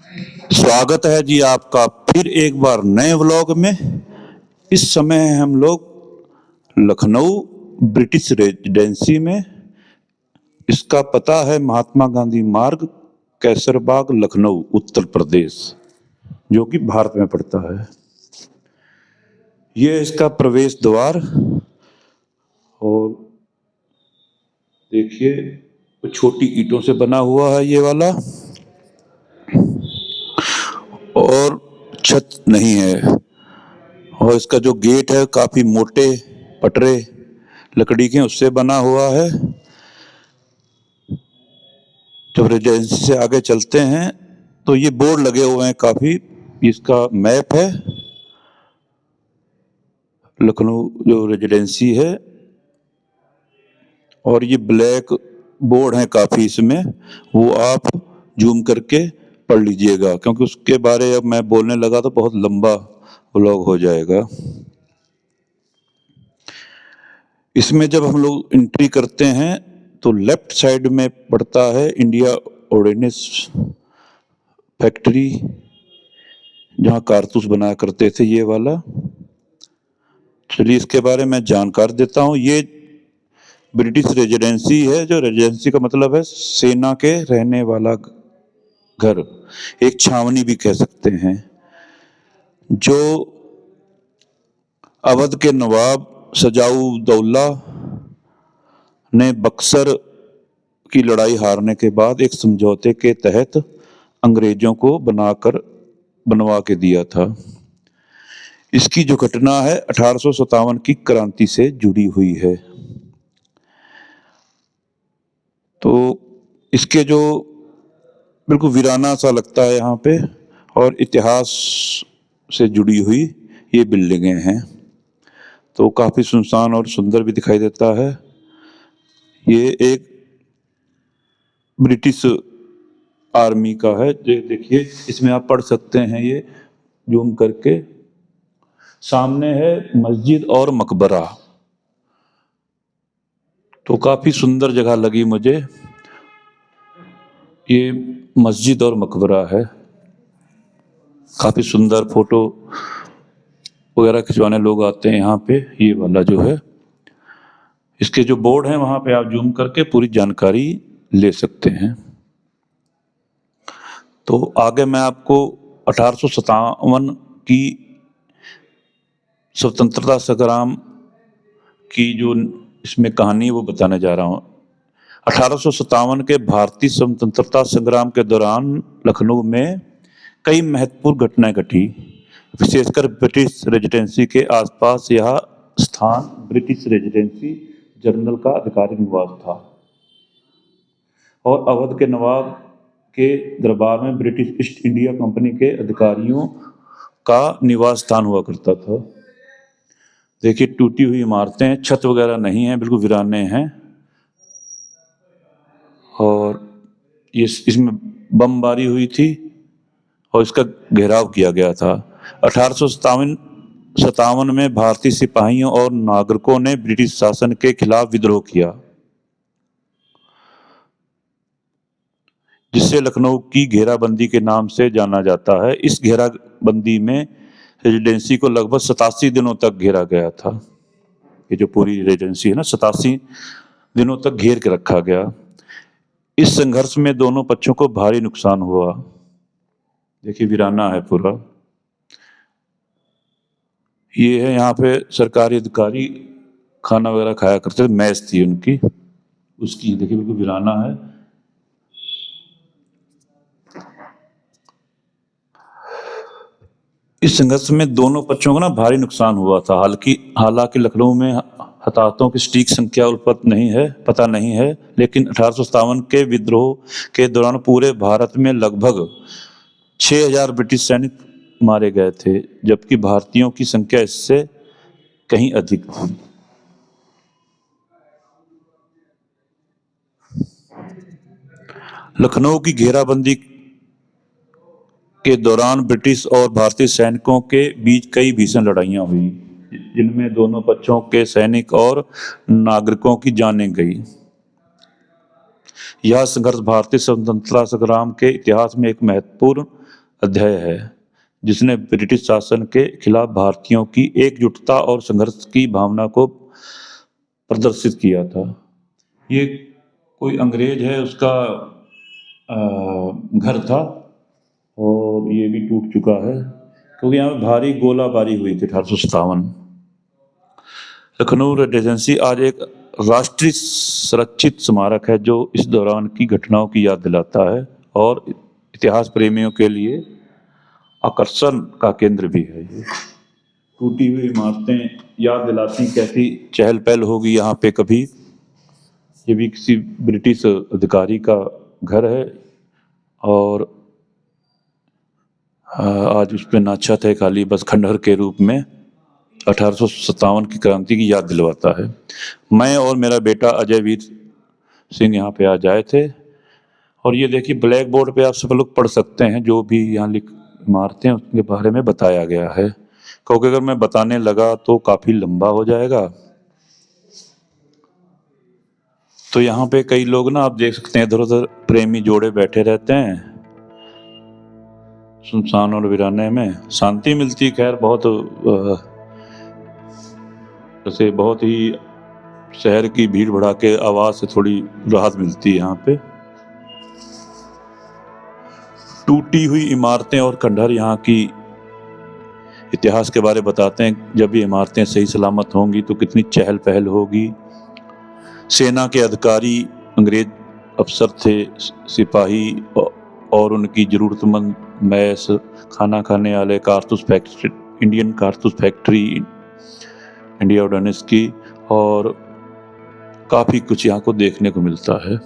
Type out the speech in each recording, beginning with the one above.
स्वागत है जी आपका फिर एक बार नए व्लॉग में। इस समय हम लोग लखनऊ ब्रिटिश रेजिडेंसी में। इसका पता है महात्मा गांधी मार्ग, कैसरबाग, लखनऊ, उत्तर प्रदेश, जो कि भारत में पड़ता है। ये इसका प्रवेश द्वार। और देखिए छोटी ईंटों से बना हुआ है ये वाला, और छत नहीं है। और इसका जो गेट है काफी मोटे पटरे लकड़ी के उससे बना हुआ है। जब रेजिडेंसी से आगे चलते हैं तो ये बोर्ड लगे हुए हैं काफी। इसका मैप है लखनऊ जो रेजिडेंसी है, और ये ब्लैक बोर्ड है काफी इसमें, वो आप जूम करके पढ़ लीजिएगा, क्योंकि उसके बारे अब मैं बोलने लगा तो बहुत लंबा व्लॉग हो जाएगा। इसमें जब हम लोग एंट्री करते हैं तो लेफ्ट साइड में पड़ता है इंडिया ऑर्डिनेंस फैक्ट्री, जहां कारतूस बनाया करते थे ये वाला। चलिए इसके बारे में जानकारी देता हूं। ये ब्रिटिश रेजिडेंसी है, जो रेजिडेंसी का मतलब है सेना के रहने वाला घर, एक छावनी भी कह सकते हैं। जो अवध के नवाब सजाउद्दौला ने बक्सर की लड़ाई हारने के बाद एक समझौते के तहत अंग्रेजों को बनवा के दिया था। इसकी जो घटना है 1857 की क्रांति से जुड़ी हुई है। तो इसके जो बिल्कुल वीराना सा लगता है यहाँ पे, और इतिहास से जुड़ी हुई ये बिल्डिंगें हैं, तो काफी सुनसान और सुंदर भी दिखाई देता है। ये एक ब्रिटिश आर्मी का है। देखिए इसमें आप पढ़ सकते हैं, ये जूम करके। सामने है मस्जिद और मकबरा, तो काफी सुंदर जगह लगी मुझे। ये मस्जिद और मकबरा है, काफी सुंदर, फोटो वगैरह खिंचवाने लोग आते हैं यहाँ पे। ये वाला जो है, इसके जो बोर्ड है वहां पे आप जूम करके पूरी जानकारी ले सकते हैं। तो आगे मैं आपको 1857 की स्वतंत्रता संग्राम की जो इसमें कहानी है वो बताने जा रहा हूँ। 1857 के भारतीय स्वतंत्रता संग्राम के दौरान लखनऊ में कई महत्वपूर्ण घटनाएं घटी, विशेषकर ब्रिटिश रेजिडेंसी के आसपास। यह स्थान ब्रिटिश रेजिडेंसी जनरल का अधिकारिक निवास था, और अवध के नवाब के दरबार में ब्रिटिश ईस्ट इंडिया कंपनी के अधिकारियों का निवास स्थान हुआ करता था। देखिए टूटी हुई इमारतें, छत वगैरह नहीं है, बिल्कुल वीराने हैं। और ये इसमें बमबारी हुई थी और इसका घेराव किया गया था। 1857 में भारतीय सिपाहियों और नागरिकों ने ब्रिटिश शासन के खिलाफ विद्रोह किया, जिसे लखनऊ की घेराबंदी के नाम से जाना जाता है। इस घेराबंदी में रेजिडेंसी को लगभग 87 दिनों तक घेरा गया था। ये जो पूरी रेजिडेंसी है ना, 87 दिनों तक घेर के रखा गया। इस संघर्ष में दोनों पक्षों को भारी नुकसान हुआ। देखिए वीराना है पूरा। ये है यहाँ पे सरकारी अधिकारी खाना वगैरह खाया करते थे, मैस थी उनकी, उसकी देखिए बिल्कुल वीराना है। इस संघर्ष में दोनों पक्षों को ना भारी नुकसान हुआ था। हालांकि लखनऊ में हताहतों की सटीक संख्या पता नहीं है, लेकिन 1857 के विद्रोह के दौरान पूरे भारत में लगभग 6000 ब्रिटिश सैनिक मारे गए थे, जबकि भारतीयों की संख्या इससे कहीं अधिक थी। लखनऊ की घेराबंदी के दौरान ब्रिटिश और भारतीय सैनिकों के बीच कई भीषण लड़ाइयां हुई, जिनमें दोनों पक्षों के सैनिक और नागरिकों की जानें गई। यह संघर्ष भारतीय स्वतंत्रता संग्राम के इतिहास में एक महत्वपूर्ण अध्याय है जिसने ब्रिटिश शासन के खिलाफ भारतीयों की एकजुटता और संघर्ष की भावना को प्रदर्शित किया था। ये कोई अंग्रेज है, उसका घर था और ये भी टूट चुका है क्योंकि यहाँ पे भारी गोलाबारी हुई थी 1857। लखनऊ रेजिडेंसी आज एक राष्ट्रीय संरक्षित स्मारक है जो इस दौरान की घटनाओं की याद दिलाता है और इतिहास प्रेमियों के लिए आकर्षण का केंद्र भी है। ये टूटी हुई इमारतें याद दिलाती कैसी चहल पहल होगी यहाँ पे कभी। ये भी किसी ब्रिटिश अधिकारी का घर है और आज उस पर नाछत है खाली, बस खंडहर के रूप में। 1857 की क्रांति की याद दिलवाता है। मैं और मेरा बेटा अजय वीर सिंह यहाँ पे आज आए थे और ये देखिए ब्लैक बोर्ड पे आप सब लोग पढ़ सकते हैं जो भी यहाँ इमारतें उसके बारे में बताया गया है, क्योंकि अगर मैं बताने लगा तो काफी लंबा हो जाएगा। तो यहाँ पे कई लोग ना आप देख सकते हैं इधर उधर प्रेमी जोड़े बैठे रहते हैं सुनसान और वीराने में, शांति मिलती। खैर बहुत जैसे बहुत ही शहर की भीड़ भड़ा के आवाज से थोड़ी राहत मिलती है यहाँ पे। टूटी हुई इमारतें और खंडहर यहाँ की इतिहास के बारे बताते हैं। जब ये इमारतें सही सलामत होंगी तो कितनी चहल पहल होगी। सेना के अधिकारी, अंग्रेज अफसर थे, सिपाही और उनकी जरूरतमंद मैस, खाना खाने वाले, कारतूस फैक्ट्री, इंडियन कारतूस फैक्ट्री इंडिया ऑर्डिनेंस की, और काफ़ी कुछ यहाँ को देखने को मिलता है।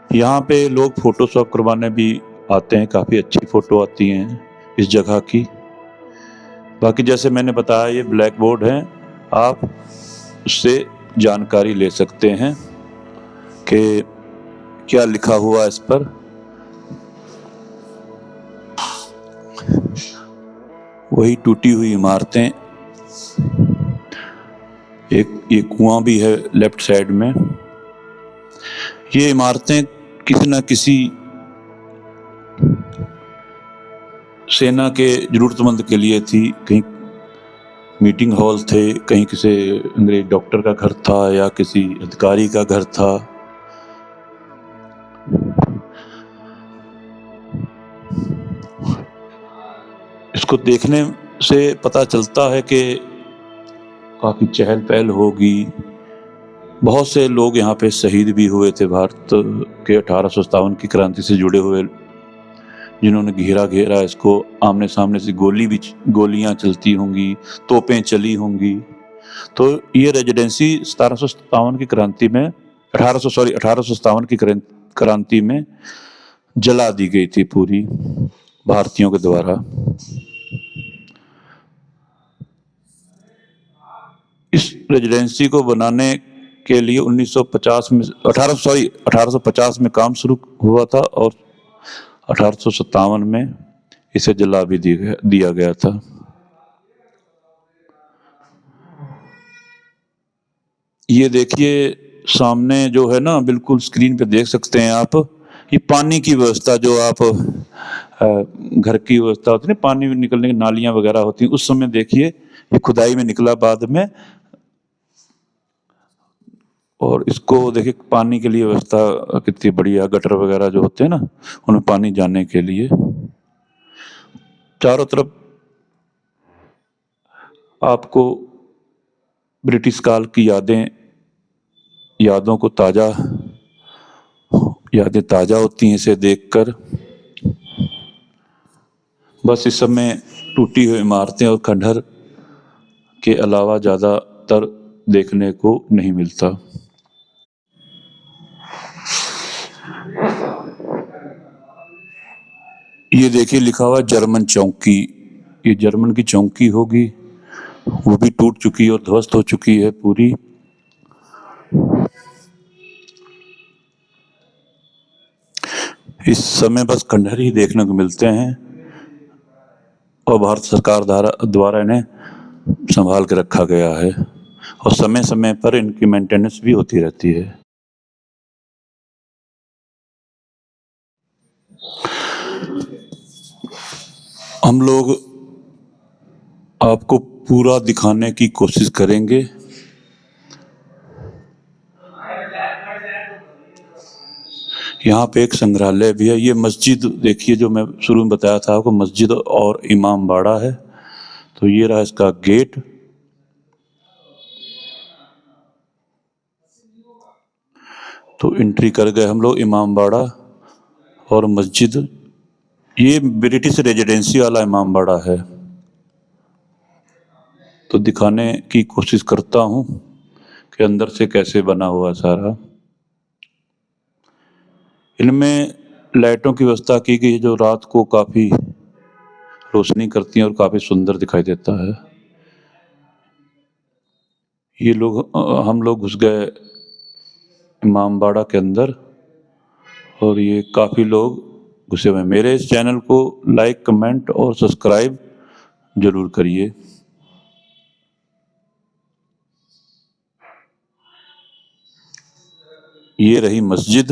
यहाँ पे लोग फोटोशॉप करवाने भी आते हैं, काफ़ी अच्छी फ़ोटो आती हैं इस जगह की। बाकी जैसे मैंने बताया ये ब्लैक बोर्ड है, आप उससे जानकारी ले सकते हैं कि क्या लिखा हुआ इस पर। वही टूटी हुई इमारतें, एक ये कुआं भी है लेफ्ट साइड में। ये इमारतें किसी न किसी सेना के जरूरतमंद के लिए थी। कहीं मीटिंग हॉल थे, कहीं किसी अंग्रेज डॉक्टर का घर था या किसी अधिकारी का घर था। इसको देखने से पता चलता है कि काफी चहल पहल होगी। बहुत से लोग यहाँ पे शहीद भी हुए थे भारत के 1857 की क्रांति से जुड़े हुए, जिन्होंने घेरा इसको। आमने सामने से गोलियां चलती होंगी, तोपें चली होंगी। तो ये रेजिडेंसी 1757 की क्रांति में 1857 की क्रांति में जला दी गई थी पूरी भारतीयों के द्वारा। इस रेजिडेंसी को बनाने के लिए 1850 में काम शुरू हुआ था और 1857 में इसे जला भी दिया गया था। ये देखिए सामने जो है ना, बिल्कुल स्क्रीन पे देख सकते हैं आप, ये पानी की व्यवस्था जो आप घर की व्यवस्था होती है ना, पानी निकलने की नालियां वगैरह होती हैं, उस समय देखिए ये खुदाई में निकला बाद में। और इसको देखिए पानी के लिए व्यवस्था कितनी बढ़िया, गटर वगैरह जो होते हैं ना उनमें पानी जाने के लिए। चारों तरफ आपको ब्रिटिश काल की यादों को यादें ताजा होती हैं इसे देखकर। बस इस समय टूटी हुई इमारतें और खंडहर के अलावा ज्यादातर देखने को नहीं मिलता। ये देखिए लिखा हुआ जर्मन चौकी, ये जर्मन की चौकी होगी, वो भी टूट चुकी और ध्वस्त हो चुकी है पूरी। इस समय बस खंडहर ही देखने को मिलते हैं और भारत सरकार द्वारा इन्हें संभाल के रखा गया है और समय समय पर इनकी मेंटेनेंस भी होती रहती है। हम लोग आपको पूरा दिखाने की कोशिश करेंगे। यहाँ पे एक संग्रहालय भी है। ये मस्जिद देखिए, जो मैं शुरू में बताया था आपको, मस्जिद और इमाम बाड़ा है। तो ये रहा इसका गेट। तो एंट्री कर गए हम लोग इमाम बाड़ा और मस्जिद। ये ब्रिटिश रेजिडेंसी वाला इमाम बाड़ा है। तो दिखाने की कोशिश करता हूँ कि अंदर से कैसे बना हुआ सारा। इनमें लाइटों की व्यवस्था की गई है जो रात को काफ़ी रोशनी करती हैं और काफ़ी सुंदर दिखाई देता है। ये लोग हम लोग घुस गए इमाम बाड़ा के अंदर और ये काफ़ी लोग घुसे हुए हैं। मेरे इस चैनल को लाइक, कमेंट और सब्सक्राइब जरूर करिए। ये रही मस्जिद।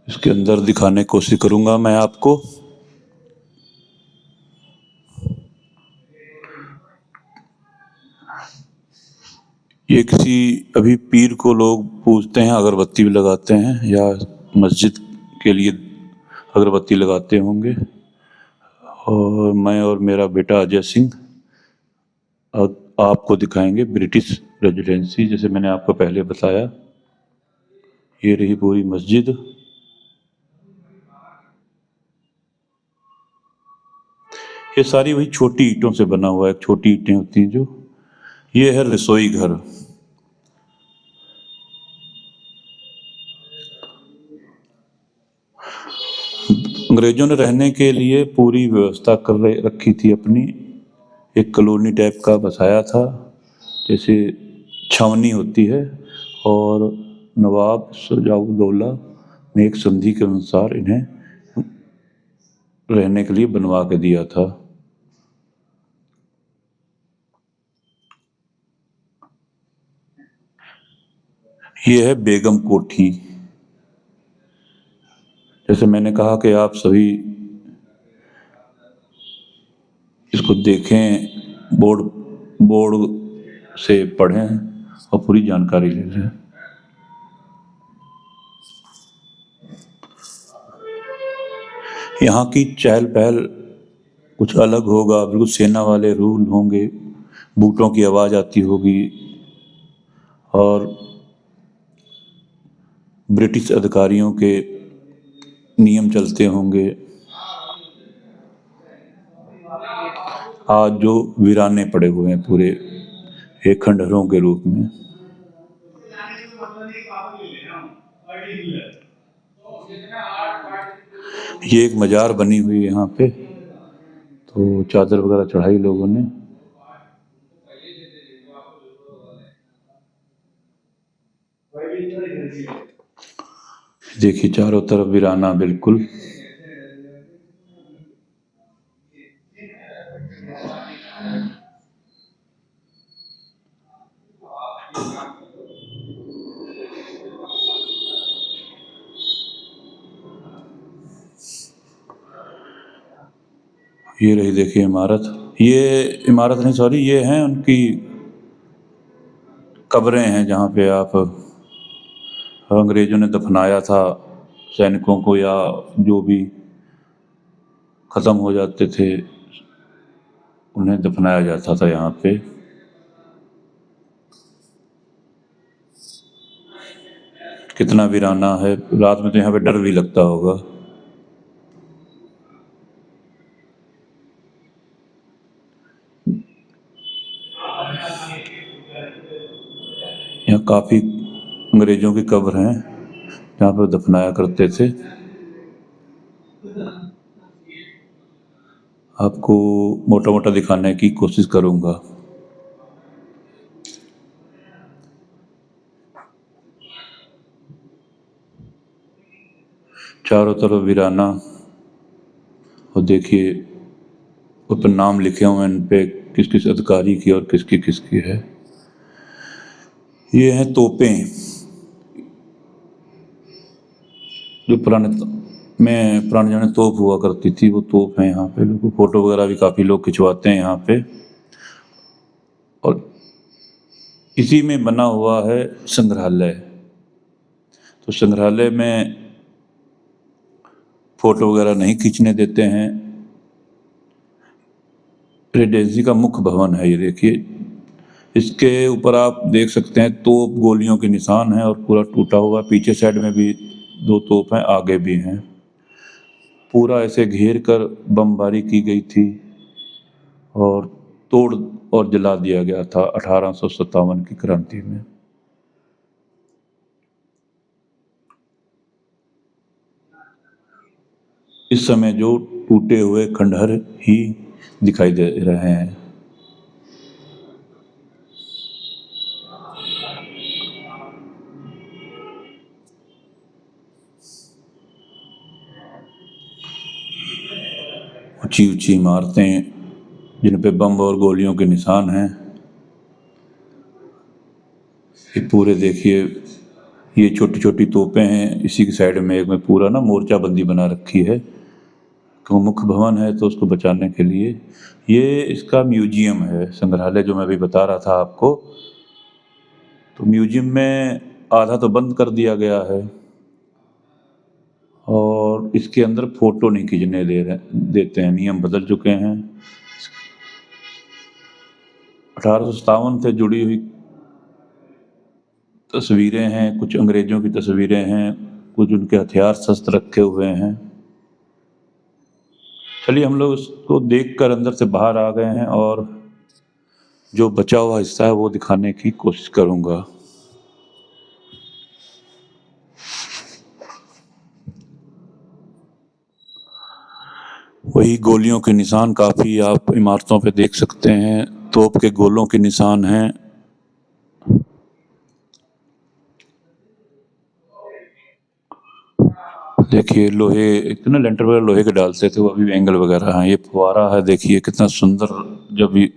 इसके अंदर दिखाने की कोशिश करूंगा मैं आपको। ये किसी अभी पीर को लोग पूजते हैं, अगरबत्ती भी लगाते हैं, या मस्जिद के लिए अगरबत्ती लगाते होंगे। और मैं और मेरा बेटा अजय सिंह आपको दिखाएंगे ब्रिटिश रेजिडेंसी, जैसे मैंने आपको पहले बताया। ये रही पूरी मस्जिद। ये सारी वही छोटी ईंटों से बना हुआ है, छोटी ईंटें होती हैं जो। ये है रसोई घर। अंग्रेजों ने रहने के लिए पूरी व्यवस्था कर रखी थी अपनी। एक कॉलोनी टाइप का बसाया था, जैसे छावनी होती है। और नवाब शुजाउद्दौला ने एक संधि के अनुसार इन्हें रहने के लिए बनवा के दिया था। ये है बेगम कोठी। जैसे मैंने कहा कि आप सभी इसको देखें, बोर्ड से पढ़ें और पूरी जानकारी ले लें। यहाँ की चहल पहल कुछ अलग होगा, बिल्कुल सेना वाले रूल होंगे, बूटों की आवाज़ आती होगी और ब्रिटिश अधिकारियों के नियम चलते होंगे। आज जो वीराने पड़े हुए हैं पूरे एक खंडहरों के रूप में। ये एक मजार बनी हुई है यहाँ पे, तो चादर वगैरह चढ़ाई लोगों ने। देखिए चारों तरफ वीराना बिल्कुल। ये रही देखिए इमारत। ये इमारत नहीं, सॉरी, ये हैं उनकी कब्रें हैं जहाँ पे आप अंग्रेजों ने दफनाया था सैनिकों को, या जो भी ख़त्म हो जाते थे उन्हें दफनाया जाता था यहाँ पे। कितना वीराना है, रात में तो यहाँ पे डर भी लगता होगा। यहाँ काफ़ी अंग्रेजों की कब्र हैं जहाँ पे दफनाया करते थे। आपको मोटा मोटा दिखाने की कोशिश करूँगा। चारों तरफ वीराना, और देखिए उस पर नाम लिखे हुए हैं, इन पे किस किस अधिकारी की और किसकी किसकी है। ये हैं तोपें। जो पुराने जमाने तोप हुआ करती थी, वो तोप है यहाँ पे। लोग फोटो वगैरह भी काफ़ी लोग खिंचवाते हैं यहाँ पे। और इसी में बना हुआ है संग्रहालय। तो संग्रहालय में फोटो वगैरह नहीं खींचने देते हैं। रेजिडेंसी का मुख्य भवन है ये, देखिए। इसके ऊपर आप देख सकते हैं तोप गोलियों के निशान हैं और पूरा टूटा हुआ। पीछे साइड में भी 2 तोप हैं, आगे भी हैं। पूरा ऐसे घेर कर बमबारी की गई थी और तोड़ और जला दिया गया था 1857 की क्रांति में। इस समय जो टूटे हुए खंडहर ही दिखाई दे रहे हैं। ऊंची ऊंची इमारतें जिन पे बम और गोलियों के निशान हैं। ये पूरे देखिए, ये छोटी छोटी तोपें हैं। इसी की साइड में एक में पूरा ना मोर्चाबंदी बना रखी है। तो मुख्य भवन है तो उसको बचाने के लिए ये इसका म्यूजियम है, संग्रहालय जो मैं अभी बता रहा था आपको। तो म्यूजियम में आधा तो बंद कर दिया गया है और इसके अंदर फोटो नहीं खींचने देते हैं, नियम बदल चुके हैं। 1857 से जुड़ी हुई तस्वीरें हैं, कुछ अंग्रेजों की तस्वीरें हैं, कुछ उनके हथियार शस्त्र रखे हुए हैं। चलिए हम लोग उसको देखकर अंदर से बाहर आ गए हैं और जो बचा हुआ हिस्सा है वो दिखाने की कोशिश करूंगा। वही गोलियों के निशान काफी आप इमारतों पे देख सकते हैं। तोप के गोलों के निशान हैं। देखिए लोहे, एक तो ना लेंटर वगैरह लोहे के डालते थे, वो अभी एंगल वगैरह हैं। ये फुवारा है, देखिए कितना सुंदर। जब ये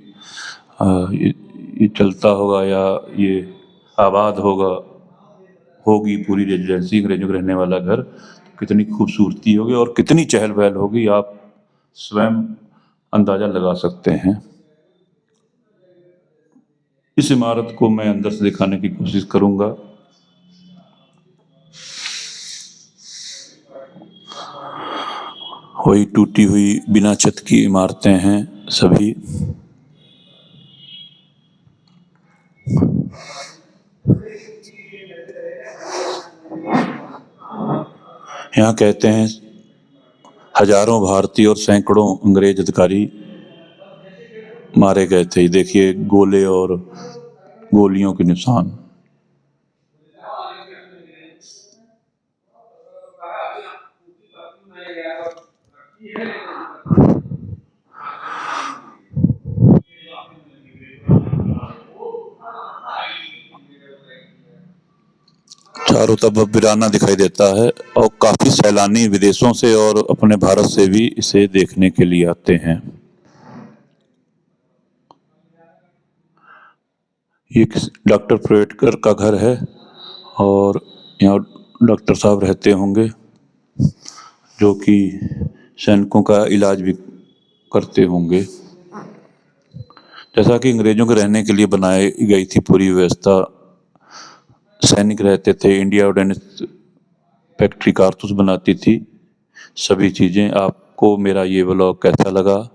चलता होगा या ये आबाद होगी पूरी रेजिडेंसी, अंग्रेजों के रहने वाला घर, कितनी खूबसूरती होगी और कितनी चहल पहल होगी, आप स्वयं अंदाजा लगा सकते हैं। इस इमारत को मैं अंदर से दिखाने की कोशिश करूंगा। वही टूटी हुई बिना छत की इमारतें हैं सभी। यहाँ कहते हैं हजारों भारतीय और सैकड़ों अंग्रेज अधिकारी मारे गए थे। देखिए गोले और गोलियों के निशान। चारों तरफ वीराना दिखाई देता है और काफी सैलानी विदेशों से और अपने भारत से भी इसे देखने के लिए आते हैं। ये डॉक्टर परेडकर का घर है और यहाँ डॉक्टर साहब रहते होंगे जो कि सैनिकों का इलाज भी करते होंगे। जैसा कि अंग्रेजों के रहने के लिए बनाई गई थी पूरी व्यवस्था। सैनिक रहते थे, इंडिया ऑर्डिनेंस फैक्ट्री कारतूस बनाती थी, सभी चीज़ें। आपको मेरा ये व्लॉग कैसा लगा?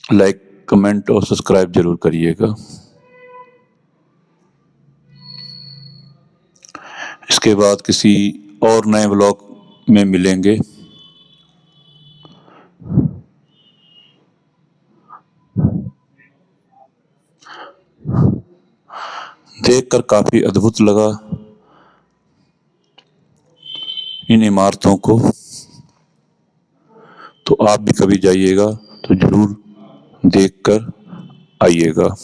लाइक, कमेंट और सब्सक्राइब जरूर करिएगा। इसके बाद किसी और नए व्लॉग में मिलेंगे। देखकर काफी अद्भुत लगा इन इमारतों को। तो आप भी कभी जाइएगा तो जरूर देखकर आइएगा।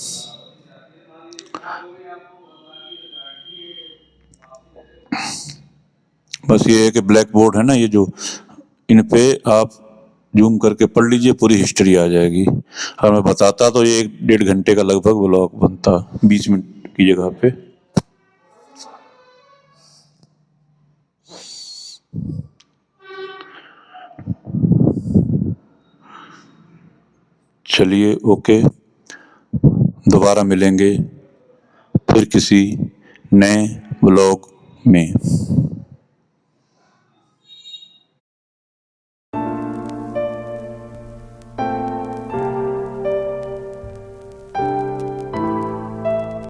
बस ये है कि ब्लैक बोर्ड है ना, ये जो इन पे आप जूम करके पढ़ लीजिए, पूरी हिस्ट्री आ जाएगी। और मैं बताता तो ये 1-1.5 घंटे का लगभग व्लॉग बनता, 20 मिनट की जगह पे। चलिए, ओके, दोबारा मिलेंगे फिर किसी नए ब्लॉग में।